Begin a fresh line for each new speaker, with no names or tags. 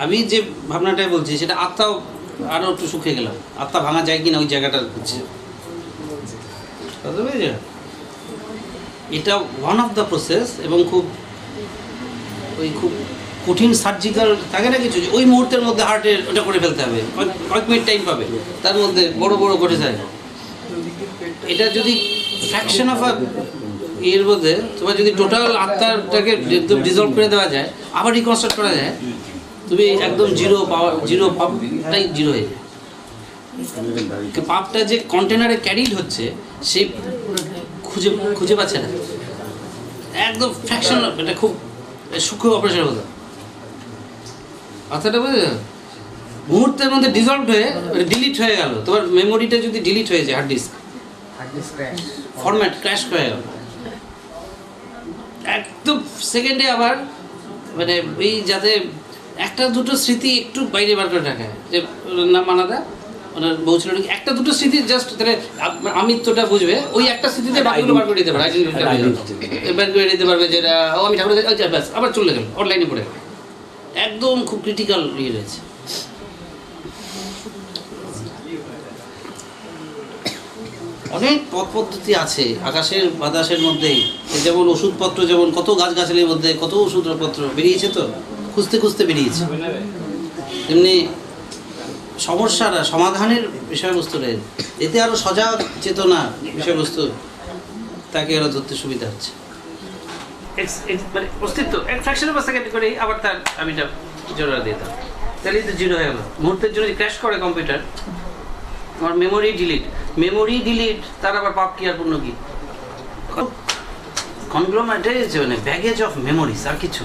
আমি যে ভাবনাটাই বলছি সেটা আত্মাও আরও একটু শুকিয়ে গেলাম। আত্মা ভাঙা যায় কিনা ওই জায়গাটা হচ্ছে, এটা ওয়ান অফ দ্য প্রসেস এবং খুব কঠিন সার্জিক্যাল থাকে না কিছু, ওই মুহূর্তের মধ্যে হার্টের ওটা করে ফেলতে হবে, কয়েক মিনিট টাইম পাবে, তার মধ্যে বড় বড় করে যায়। এটা যদি ফ্র্যাকশন অফ এর মধ্যে তোমার যদি টোটাল আত্মাটাকে একদম ডিজলভ করে দেওয়া যায়, আবার রিকনস্ট্রাক্ট করা যায়, তুমি একদম জিরো পাওয়ার, জিরো পাপটাই জিরো হয়ে যায়। পাপটা যে কন্টেনারে ক্যারিড হচ্ছে সে খুঁজে পাচ্ছে না, একদম ফ্র্যাকশন, এটা খুব সূক্ষ্ম অপারেশনের মতো। কথাটা বুঝে মুহূর্তের মধ্যে ডিজলভ হয়ে ডিলিট হয়ে গেল। তোমার মেমোরিটা যদি ডিলিট হয়ে যায়, হার্ড ডিস্ক ফরম্যাট ক্র্যাশ হয়ে গেল, একদম সেকেন্ডে আবার মানে এই যাতে একটা দুটো স্মৃতি একটু বাইরে বার করে রাখে, যে নাম মানাদা ওনার বউ ছিল নাকি, একটা দুটো স্মৃতি জাস্ট তাহলে আমিত্বটা বুঝবে, ওই একটা স্মৃতিতে বাকিগুলো বার করে দিতে পারবে, বার করে দিতে পারবে যেটা ও আমি ঠাকুর ব্যাস আবার চলে গেল, অনলাইনে পড়ে গেল, একদম খুব ক্রিটিক্যাল ইয়ে রয়েছে। অনেক পথ পদ্ধতি আছে আকাশের বাতাসের মধ্যেই, যেমন ওষুধপত্র, যেমন কত গাছগাছালির মধ্যে কত ওষুধপত্র বেরিয়েছে, তো খুঁজতে খুঁজতে বেরিয়েছে, তেমনি সমস্যার সমাধানের বিষয়বস্তু রয়েছে, এতে আরও সজাগ চেতনা বিষয়বস্তু তাকে আরও ধরতে সুবিধা হচ্ছে। মানে অস্তিত্ব এক ফ্র্যাকশন অফ সেকেন্ড করেই আবার তার আমিটা জোড়া দিয়ে দাও, তাহলে তো জিরো হয়ে গেল। মুহূর্তের জন্য ক্র্যাশ করে কম্পিউটার, আমার মেমোরি ডিলিট, তার আবার পাপ কি আর পূর্ণ কি, কনগ্লোমারেট মানে ব্যাগেজ অফ মেমোরিজ, আর কিছু